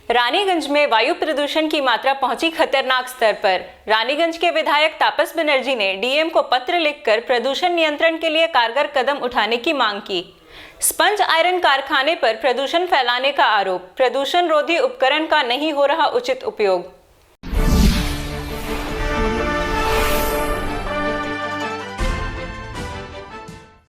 रानीगंज में वायु प्रदूषण की मात्रा पहुंची खतरनाक स्तर पर। रानीगंज के विधायक तापस बनर्जी ने डीएम को पत्र लिखकर प्रदूषण नियंत्रण के लिए कारगर कदम उठाने की मांग की। स्पंज आयरन कारखाने पर प्रदूषण फैलाने का आरोप, प्रदूषण रोधी उपकरण का नहीं हो रहा उचित उपयोग।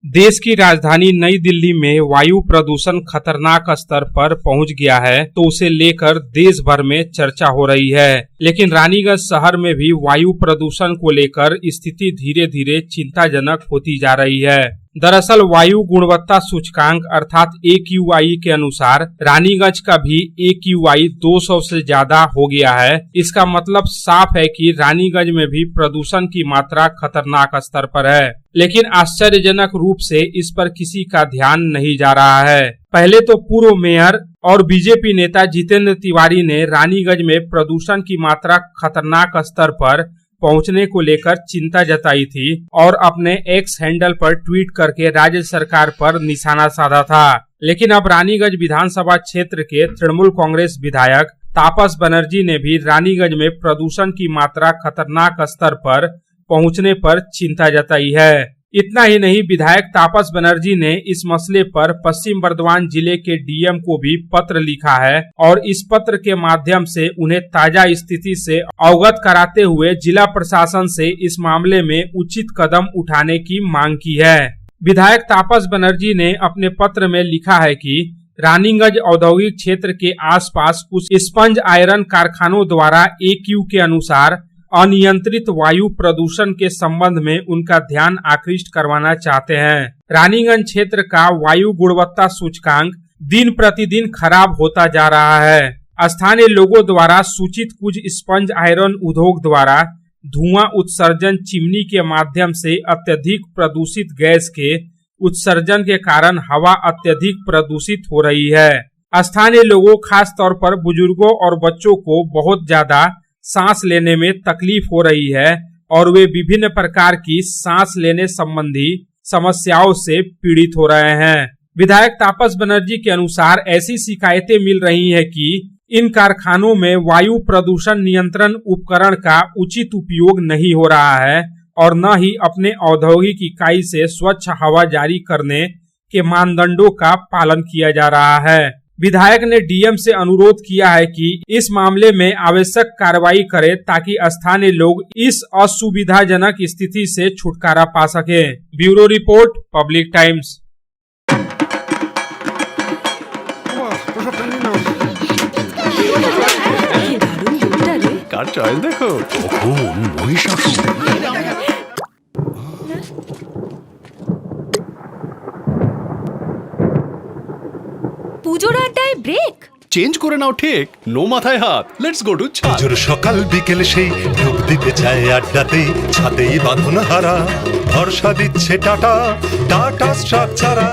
देश की राजधानी नई दिल्ली में वायु प्रदूषण खतरनाक स्तर पर पहुंच गया है तो उसे लेकर देश भर में चर्चा हो रही है। लेकिन रानीगंज शहर में भी वायु प्रदूषण को लेकर स्थिति धीरे धीरे चिंताजनक होती जा रही है। दरअसल वायु गुणवत्ता सूचकांक अर्थात AQI के अनुसार रानीगंज का भी AQI 200 से ज्यादा हो गया है। इसका मतलब साफ है कि रानीगंज में भी प्रदूषण की मात्रा खतरनाक स्तर पर है। लेकिन आश्चर्यजनक रूप से इस पर किसी का ध्यान नहीं जा रहा है। पहले तो पूर्व मेयर और बीजेपी नेता जितेंद्र तिवारी ने रानीगंज में प्रदूषण की मात्रा खतरनाक स्तर पर पहुंचने को लेकर चिंता जताई थी और अपने एक्स हैंडल पर ट्वीट करके राज्य सरकार पर निशाना साधा था। लेकिन अब रानीगंज विधानसभा क्षेत्र के तृणमूल कांग्रेस विधायक तापस बनर्जी ने भी रानीगंज में प्रदूषण की मात्रा खतरनाक स्तर पर पहुंचने पर चिंता जताई है। इतना ही नहीं, विधायक तापस बनर्जी ने इस मसले पर पश्चिम बर्धमान जिले के डीएम को भी पत्र लिखा है और इस पत्र के माध्यम से उन्हें ताजा स्थिति से अवगत कराते हुए जिला प्रशासन से इस मामले में उचित कदम उठाने की मांग की है। विधायक तापस बनर्जी ने अपने पत्र में लिखा है कि रानीगंज औद्योगिक क्षेत्र के आसपास कुछ स्पंज आयरन कारखानों द्वारा AQ के अनुसार अनियंत्रित वायु प्रदूषण के संबंध में उनका ध्यान आकृष्ट करवाना चाहते हैं। रानीगंज क्षेत्र का वायु गुणवत्ता सूचकांक दिन प्रतिदिन खराब होता जा रहा है। स्थानीय लोगों द्वारा सूचित कुछ स्पंज आयरन उद्योग द्वारा धुआं उत्सर्जन चिमनी के माध्यम से अत्यधिक प्रदूषित गैस के उत्सर्जन के कारण हवा अत्यधिक प्रदूषित हो रही है। स्थानीय लोगों, खास तौर पर बुजुर्गों और बच्चों को बहुत ज्यादा सांस लेने में तकलीफ हो रही है और वे विभिन्न प्रकार की सांस लेने संबंधी समस्याओं से पीड़ित हो रहे हैं। विधायक तापस बनर्जी के अनुसार ऐसी शिकायतें मिल रही है कि इन कारखानों में वायु प्रदूषण नियंत्रण उपकरण का उचित उपयोग नहीं हो रहा है और न ही अपने औद्योगिक इकाई से स्वच्छ हवा जारी करने के मानदंडों का पालन किया जा रहा है। विधायक ने डीएम से अनुरोध किया है कि इस मामले में आवश्यक कार्रवाई करे ताकि स्थानीय लोग इस असुविधाजनक स्थिति से छुटकारा पा सके। Bureau report, Public Times. কার চয়েস দেখো, পুজোর আড্ডায় ব্রেক চেঞ্জ করে নাও ঠিক, নো মাথায় হাত। লেটস গো টু ছাদ। পুজোর সকাল বিকেল সেই ডুব দিতে চায় আড্ডাতে, ছাদেই বাঁধন হারা ভরসা দিচ্ছে টাটা, টাটা স্ট্রাকচারা।